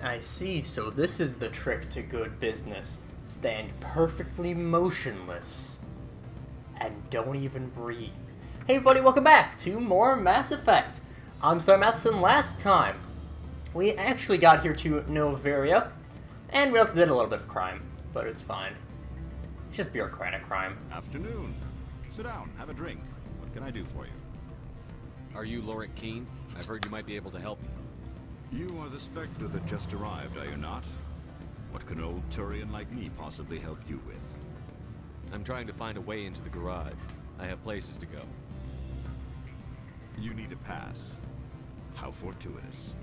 I see, so this is the trick to good business. Stand perfectly motionless. And don't even breathe. Hey everybody, welcome back to more Mass Effect. I'm SlayerMathis, and last time, we actually got here to Noveria, and we also did a little bit of crime, but it's fine. It's just bureaucratic crime. Afternoon. Sit down, have a drink. What can I do for you? Are you Lorik Keen? I've heard you might be able to help me. You are the Spectre that just arrived, are you not? What can an old Turian like me possibly help you with? I'm trying to find a way into the garage. I have places to go. You need a pass. How fortuitous.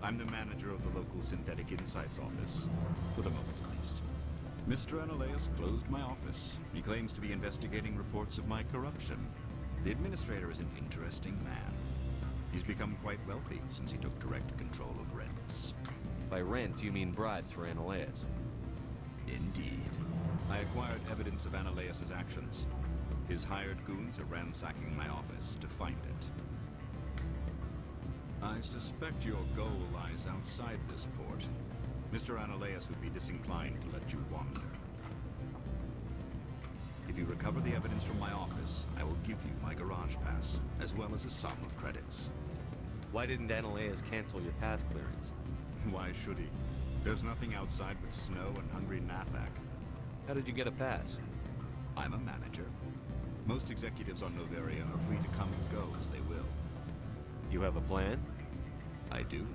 I'm the manager of the local Synthetic Insights office. For the moment, at least. Mr. Analeas closed my office. He claims to be investigating reports of my corruption. The administrator is an interesting man. He's become quite wealthy since he took direct control of rents. By rents, you mean bribes for Analeas. Indeed. I acquired evidence of Analeas' actions. His hired goons are ransacking my office to find it. I suspect your goal lies outside this port. Mr. Analeas would be disinclined to let you wander. If you recover the evidence from my office, I will give you my garage pass, as well as a sum of credits. Why didn't Analeas cancel your pass clearance? Why should he? There's nothing outside but snow and hungry Nathak. How did you get a pass? I'm a manager. Most executives on Noveria are free to come and go as they will. You have a plan? I do.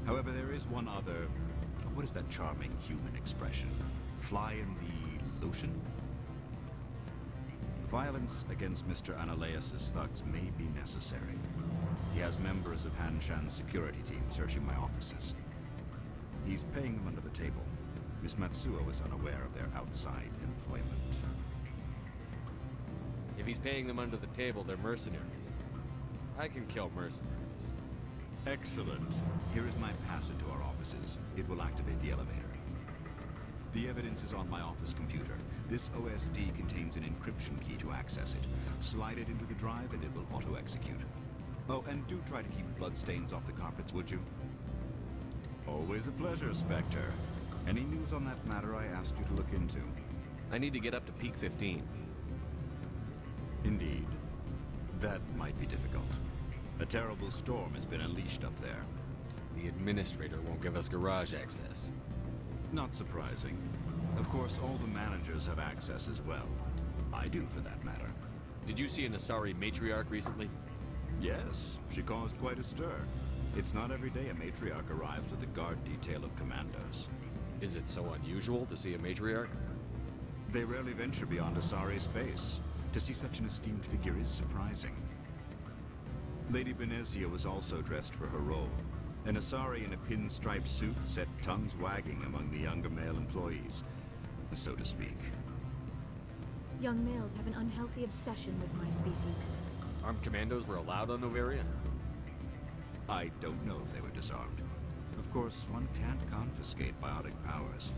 However, there is one other... What is that charming human expression? Fly in the lotion? Violence against Mr. Analeas' thugs may be necessary. He has members of Hanshan's security team searching my offices. He's paying them under the table. Miss Matsuo is unaware of their outside employment. If he's paying them under the table, they're mercenaries. I can kill mercenaries. Excellent. Here is my pass into our offices. It will activate the elevator. The evidence is on my office computer. This OSD contains an encryption key to access it. Slide it into the drive and it will auto-execute. Oh, and do try to keep bloodstains off the carpets, would you? Always a pleasure, Spectre. Any news on that matter I asked you to look into? I need to get up to peak 15. Indeed. That might be difficult. A terrible storm has been unleashed up there. The administrator won't give us garage access. Not surprising. Of course, all the managers have access as well. I do, for that matter. Did you see an Asari matriarch recently? Yes, she caused quite a stir. It's not every day a matriarch arrives with a guard detail of commandos. Is it so unusual to see a matriarch? They rarely venture beyond Asari space. To see such an esteemed figure is surprising. Lady Benezia was also dressed for her role. An Asari in a pinstriped suit set tongues wagging among the younger male employees, so to speak. Young males have an unhealthy obsession with my species. Armed commandos were allowed on Noveria? I don't know if they were disarmed. Of course, one can't confiscate biotic powers.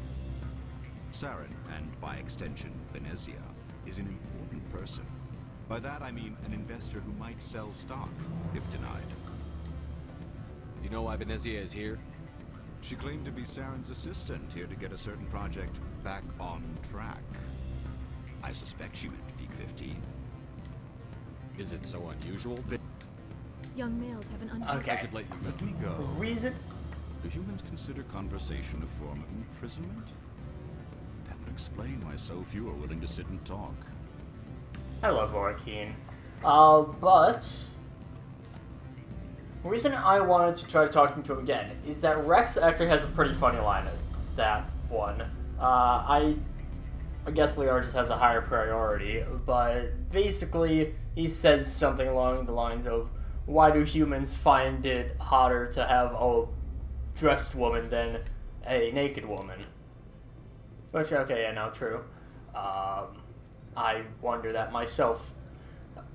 Saren, and by extension, Benezia, is an important person. By that I mean an investor who might sell stock, if denied. You know why Benezia is here? She claimed to be Saren's assistant, here to get a certain project back on track. I suspect she meant peak 15. Is it so unusual? Young males have an unhealthy... Okay. I should let you go. Let me go. Reason? Do humans consider conversation a form of imprisonment? That would explain why so few are willing to sit and talk. I love Lorik. But the reason I wanted to try talking to him again is that Rex actually has a pretty funny line at that one. I guess Liara just has a higher priority, but basically he says something along the lines of, why do humans find it hotter to have a dressed woman than a naked woman? Which, okay, yeah, no, true. I wonder that myself.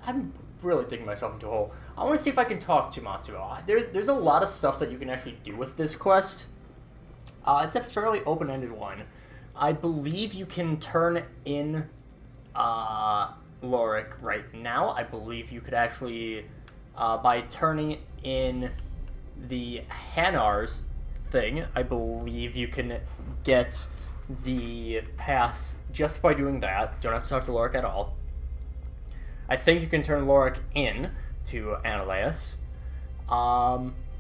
I'm really digging myself into a hole. I want to see if I can talk to Matsuo. There's a lot of stuff that you can actually do with this quest. It's a fairly open-ended one. I believe you can turn in Lorik right now. I believe you could actually, by turning in the Hanars thing, I believe you can get the pass just by doing that. Don't have to talk to Lorik at all. I think you can turn Lorik in to Analeus.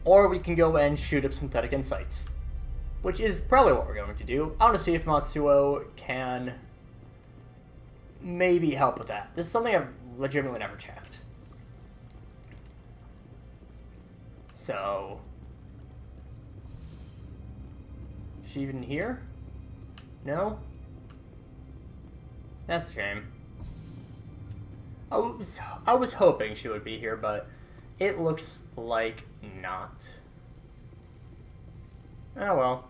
Or we can go and shoot up synthetic insights, which is probably what we're going to do. I want to see if Matsuo can maybe help with that. This is something I've legitimately never checked. So, is she even here? No? That's a shame. I was hoping she would be here, but it looks like not. Oh well.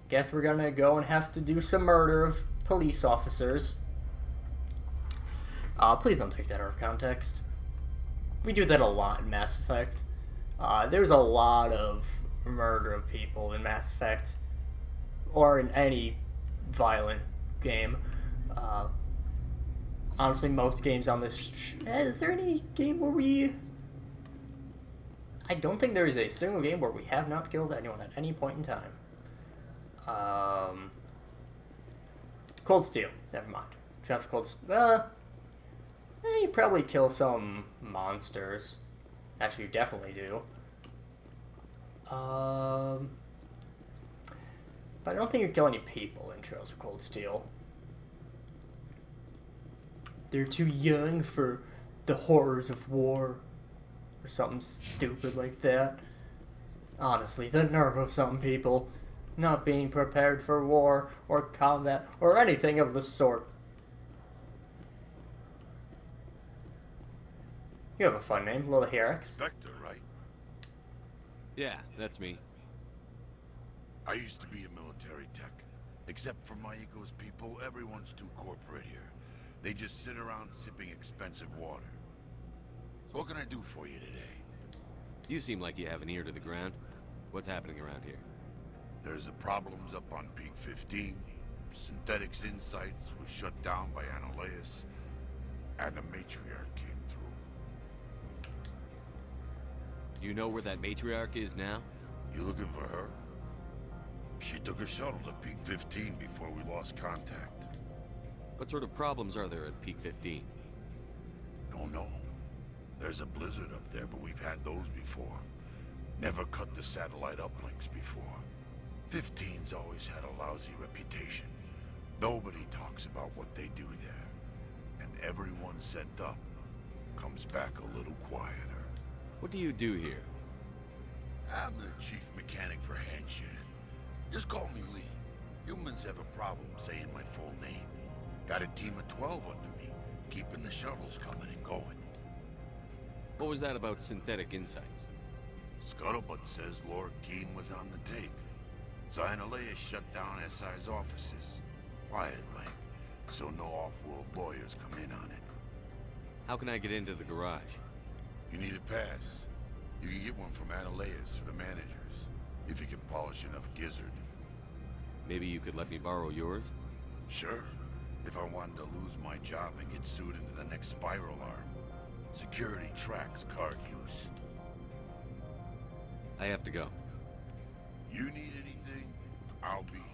Guess we're gonna go and have to do some murder of police officers. Please don't take that out of context. We do that a lot in Mass Effect. There's a lot of murder of people in Mass Effect, or in any violent game. Honestly, most games on this... Is there any game where we... I don't think there is a single game where we have not killed anyone at any point in time. Cold Steel. Never mind. Transfer Cold Steel. You probably kill some monsters. Actually, you definitely do. But I don't think you kill any people in Trails of Cold Steel. They're too young for the horrors of war. Or something stupid like that. Honestly, the nerve of some people not being prepared for war or combat or anything of the sort. You have a fun name, Lil Herix. Vector, right? Yeah, that's me. I used to be a military tech. Except for my ego's people, everyone's too corporate here. They just sit around sipping expensive water. So what can I do for you today? You seem like you have an ear to the ground. What's happening around here? There's the problems up on Peak 15. Synthetics Insights was shut down by Analeus. And the matriarch came through. You know where that matriarch is now? You looking for her? She took a shuttle to Peak 15 before we lost contact. What sort of problems are there at Peak 15? Don't know. There's a blizzard up there, but we've had those before. Never cut the satellite uplinks before. 15's always had a lousy reputation. Nobody talks about what they do there. And everyone sent up comes back a little quieter. What do you do here? I'm the chief mechanic for Handshed. Just call me Lee. Humans have a problem saying my full name. Got a team of 12 under me, keeping the shuttles coming and going. What was that about synthetic insights? Scuttlebutt says Lord Keene was on the take. So Analeus shut down SI's offices. Quiet like, so no off-world lawyers come in on it. How can I get into the garage? You need a pass. You can get one from Analeus or the managers, if you can polish enough gizzard. Maybe you could let me borrow yours? Sure. If I wanted to lose my job and get sued into the next spiral arm. Security tracks card use. I have to go. You need anything, I'll be here.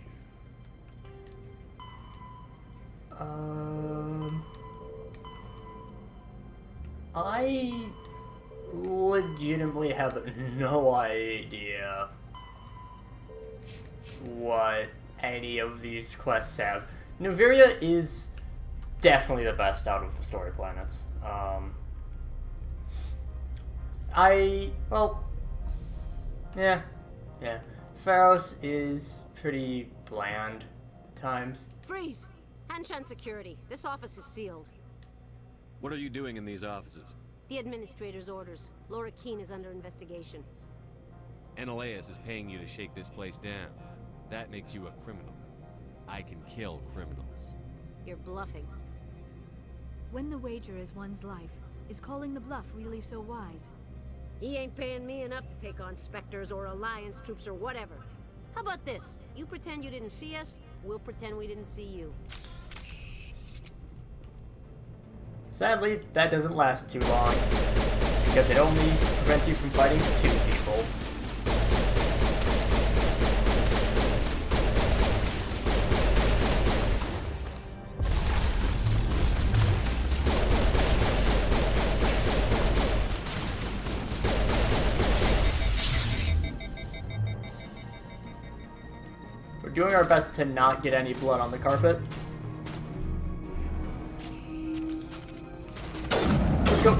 I legitimately have no idea what any of these quests have. Noveria is definitely the best out of the story planets. Yeah. Pharos is pretty bland at times. Freeze! Hanshan security. This office is sealed. What are you doing in these offices? The administrator's orders. Laura Keene is under investigation. Analeus is paying you to shake this place down. That makes you a criminal. I can kill criminals. You're bluffing. When the wager is one's life, is calling the bluff really so wise? He ain't paying me enough to take on Spectres or Alliance troops or whatever. How about this? You pretend you didn't see us, we'll pretend we didn't see you. Sadly, that doesn't last too long. because it only prevents you from fighting 2 people. We're doing our best to not get any blood on the carpet. Go.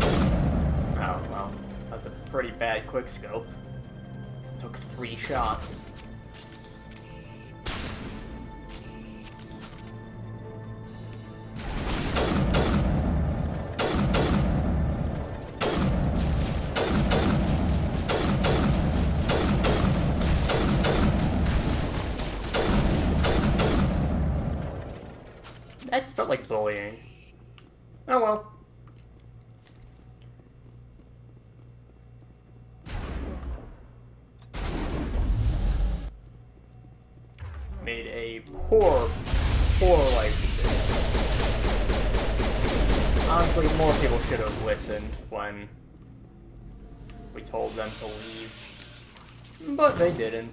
Oh, well, that's a pretty bad quickscope. This took 3 shots. That just felt like bullying. Oh well. Made a poor life decision. Honestly, more people should have listened when we told them to leave. But they didn't.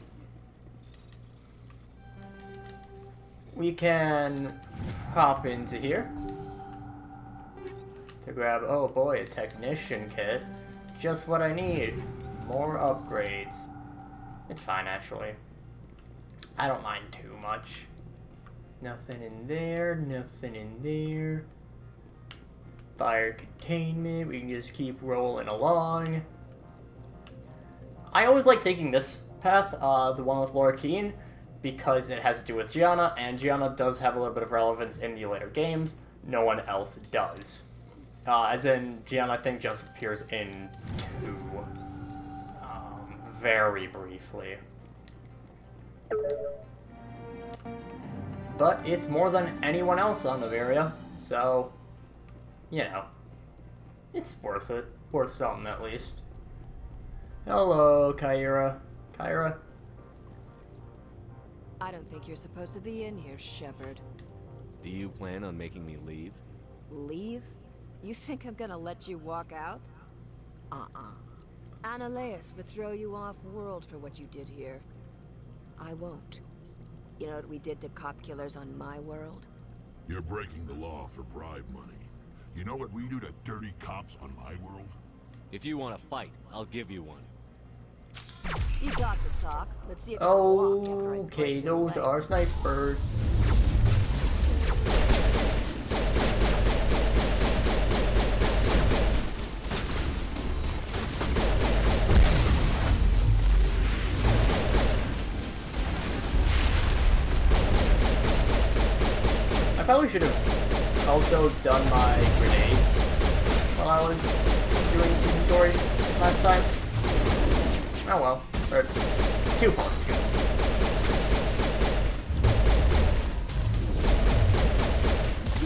We can hop into here to grab, oh boy, a technician kit. Just what I need. More upgrades. It's fine, actually. I don't mind too much. Nothing in there, nothing in there. Fire containment, we can just keep rolling along. I always like taking this path, the one with Laura Keene, because it has to do with Gianna, and Gianna does have a little bit of relevance in the later games. No one else does. As in, Gianna, I think, just appears in 2. Very briefly. But it's more than anyone else on the area, so, you know, it's worth it. Worth something, at least. Hello, Kyra. Kyra? I don't think you're supposed to be in here, Shepard. Do you plan on making me leave? Leave? You think I'm gonna let you walk out? Annaleus would throw you off-world for what you did here. I won't. You know what we did to cop killers on my world? You're breaking the law for bribe money. You know what we do to dirty cops on my world? If you want to fight, I'll give you one. You got the talk. Let's see if you can walk after I Okay, break your those are legs. snipers. I probably should have also done my grenades while I was doing inventory last time. Oh well, or 2 parts ago.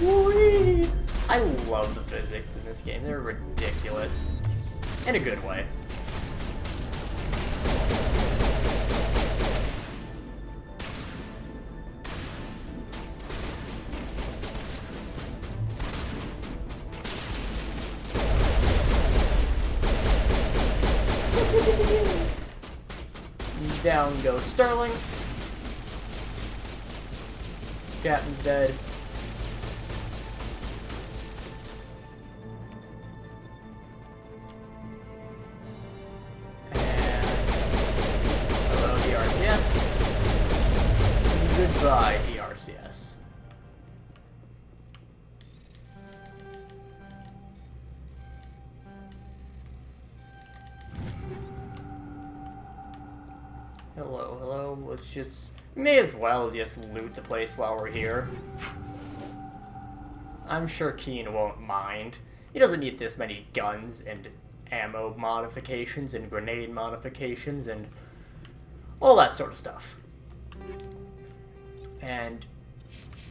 Whee! I love the physics in this game. They're ridiculous. In a good way. Down goes Sterling. Captain's dead. And hello, DRCS. Goodbye, DRCS. Hello, hello. Let's just... May as well just loot the place while we're here. I'm sure Keen won't mind. He doesn't need this many guns and ammo modifications and grenade modifications and all that sort of stuff. And...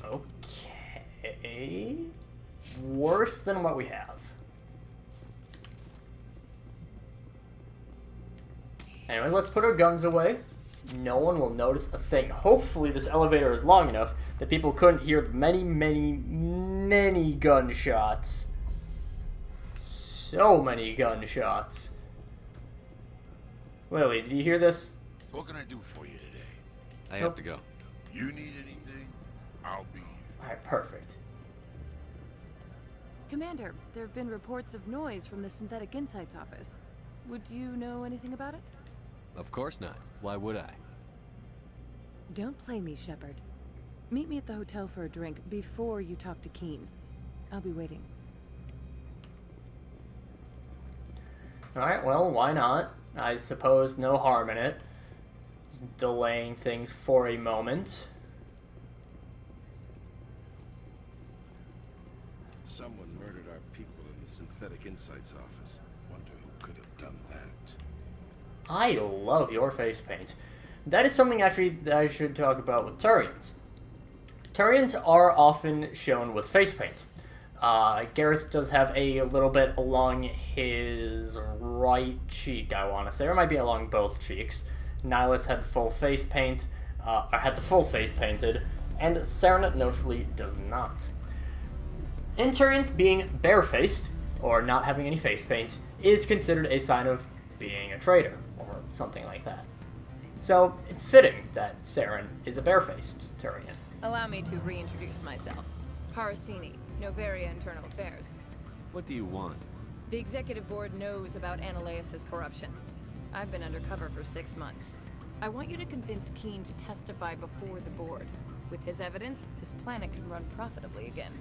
okay... worse than what we have. Anyway, let's put our guns away. No one will notice a thing. Hopefully this elevator is long enough that people couldn't hear many, many, many gunshots. so many gunshots. Lily, did you hear this? What can I do for you today? I have to go. You need anything? I'll be here. Alright, perfect. Commander, there have been reports of noise from the Synthetic Insights office. Would you know anything about it? Of course not. Why would I? Don't play me, Shepard. Meet me at the hotel for a drink before you talk to Keen. I'll be waiting. Alright, well, why not? I suppose no harm in it. Just delaying things for a moment. Someone murdered our people in the Synthetic Insights office. Wonder who could have done that. I love your face paint. That is something actually that I should talk about with Turians. Turians are often shown with face paint. Garrus does have a little bit along his right cheek, I want to say, or it might be along both cheeks. Nihilus had full face paint, or had the full face painted, and Serenit notably does not. In Turians, being barefaced, or not having any face paint, is considered a sign of being a traitor, or something like that. So, it's fitting that Saren is a barefaced Turian. Allow me to reintroduce myself. Parasini, Novaria Internal Affairs. What do you want? The Executive Board knows about Ananias' corruption. I've been undercover for 6 months. I want you to convince Keen to testify before the Board. With his evidence, this planet can run profitably again.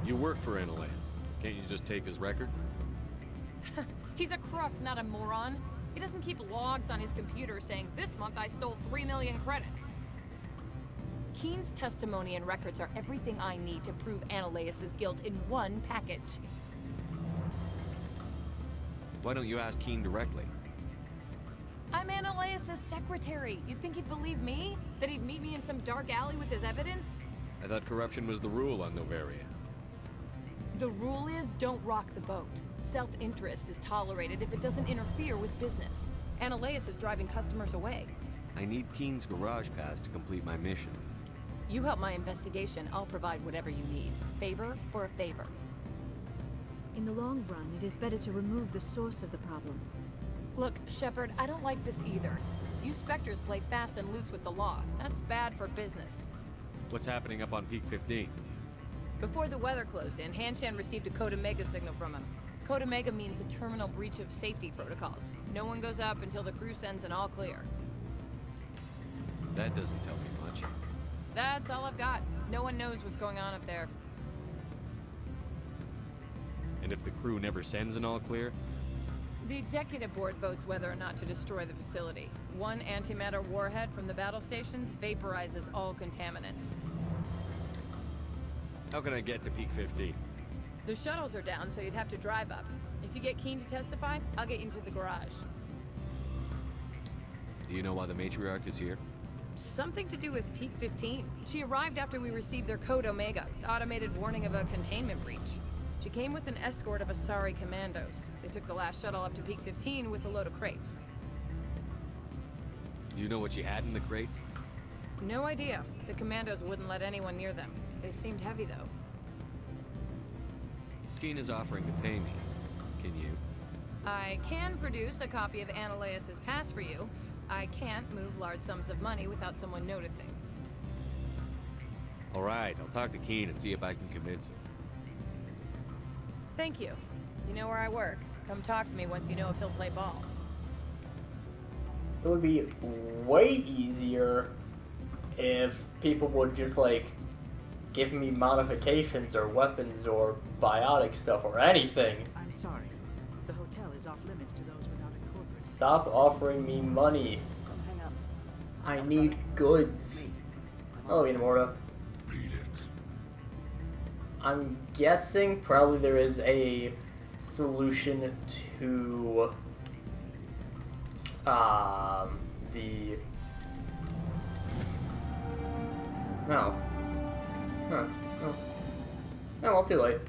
You work for Ananias. Can't you just take his records? He's a crook, not a moron. He doesn't keep logs on his computer saying, "This month I stole 3 million credits." Keen's testimony and records are everything I need to prove Ananias' guilt in one package. Why don't you ask Keen directly? I'm Ananias' secretary. You'd think he'd believe me? That he'd meet me in some dark alley with his evidence? I thought corruption was the rule on Novaria. The rule is, don't rock the boat. Self-interest is tolerated if it doesn't interfere with business. Ananias is driving customers away. I need Keen's garage pass to complete my mission. You help my investigation, I'll provide whatever you need. Favor for a favor. In the long run, it is better to remove the source of the problem. Look, Shepard, I don't like this either. You Spectres play fast and loose with the law. That's bad for business. What's happening up on Peak 15? Before the weather closed in, Hanshan received a Code Omega signal from him. Code Omega means a terminal breach of safety protocols. No one goes up until the crew sends an all clear. That doesn't tell me much. That's all I've got. No one knows what's going on up there. And if the crew never sends an all clear? The Executive Board votes whether or not to destroy the facility. One antimatter warhead from the battle stations vaporizes all contaminants. How can I get to Peak 15? The shuttles are down, so you'd have to drive up. If you get Keen to testify, I'll get you into the garage. Do you know why the matriarch is here? Something to do with Peak 15. She arrived after we received their Code Omega, automated warning of a containment breach. She came with an escort of Asari commandos. They took the last shuttle up to Peak 15 with a load of crates. Do you know what she had in the crates? No idea. The commandos wouldn't let anyone near them. They seemed heavy, though. Keen is offering to pay me. Can you? I can produce a copy of Ananias' pass for you. I can't move large sums of money without someone noticing. Alright, I'll talk to Keen and see if I can convince him. Thank you. You know where I work. Come talk to me once you know if he'll play ball. It would be way easier if people would just, like, give me modifications or weapons or biotic stuff or anything. I'm sorry. The hotel is off limits to those without a corporate. Stop offering me money. Don't hang up. I need goods. Oh, Inamorta. Beat it. I'm guessing probably there is a solution to the no. Huh. Oh. Oh, well, too late.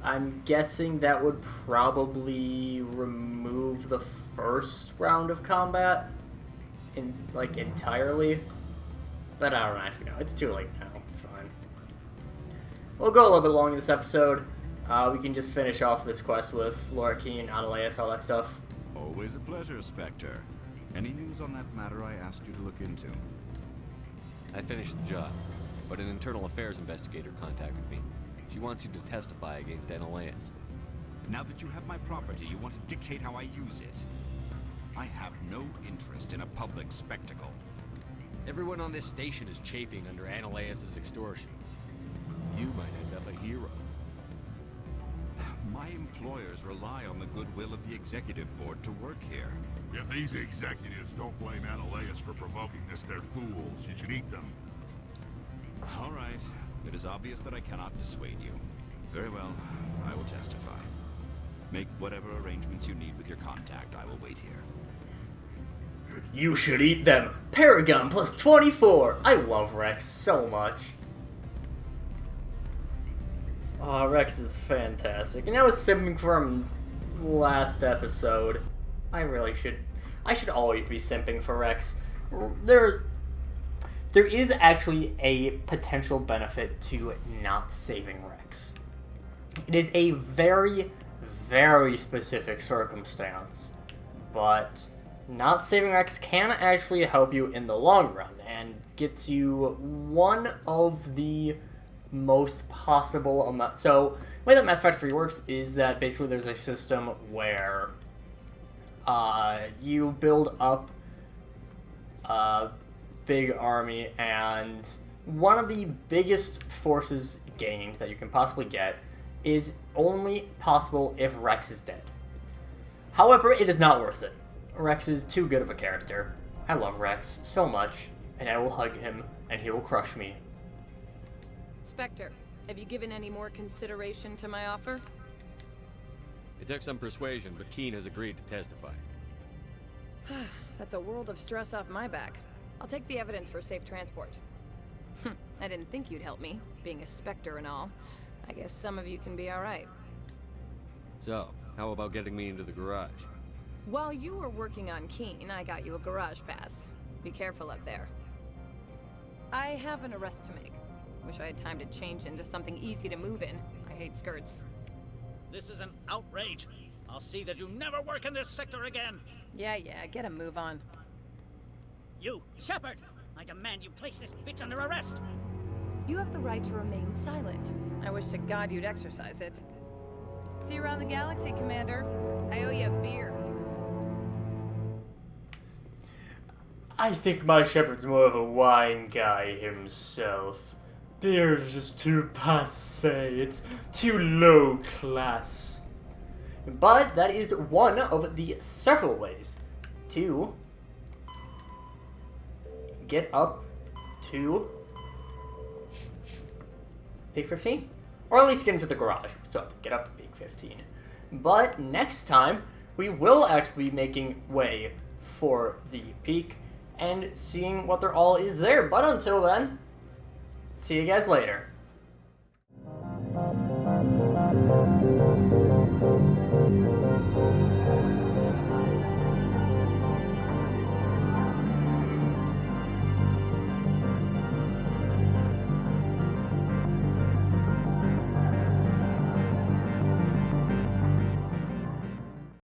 I'm guessing that would probably remove the first round of combat entirely. But I don't actually know. It's too late now. It's fine. we'll go a little bit long in this episode. We can just finish off this quest with Laura Keene, Annaleas, all that stuff. Always a pleasure, Spectre. Any news on that matter I asked you to look into? I finished the job, but an internal affairs investigator contacted me. She wants you to testify against Annaleas. Now that you have my property, you want to dictate how I use it. I have no interest in a public spectacle. Everyone on this station is chafing under Annaleas' extortion. You might end up a hero. My employers rely on the goodwill of the executive board to work here. If these executives don't blame Annaleas for provoking this, they're fools. You should eat them. All right. It is obvious that I cannot dissuade you. Very well. I will testify. Make whatever arrangements you need with your contact. I will wait here. You should eat them. Paragon plus 24. I love Rex so much. Rex is fantastic. And I was simping for him last episode. I should always be simping for Rex. There is actually a potential benefit to not saving Rex. It is a very, very specific circumstance, but not saving Rex can actually help you in the long run and gets you one of the most possible amount. So the way that Mass Effect 3 works is that basically there's a system where you build up a big army, and one of the biggest forces gained that you can possibly get is only possible if Rex is dead. However, it is not worth it. Rex is too good of a character. I love Rex so much, and I will hug him, and he will crush me. Spectre, have you given any more consideration to my offer? It took some persuasion, but Keene has agreed to testify. That's a world of stress off my back. I'll take the evidence for safe transport. I didn't think you'd help me, being a Spectre and all. I guess some of you can be alright. So, how about getting me into the garage? While you were working on Keene, I got you a garage pass. Be careful up there. I have an arrest to make. Wish I had time to change into something easy to move in. I hate skirts. This is an outrage. I'll see that you never work in this sector again. Yeah, get a move on. You, Shepard! I demand you place this bitch under arrest! You have the right to remain silent. I wish to God you'd exercise it. See you around the galaxy, Commander. I owe you a beer. I think my Shepard's more of a wine guy himself. Beer is just too passé. It's too low class. But that is one of the several ways to get up to Peak 15. Or at least get into the garage. So to get up to Peak 15. But next time, we will actually be making way for the peak and seeing what there all is there. But until then, see you guys later.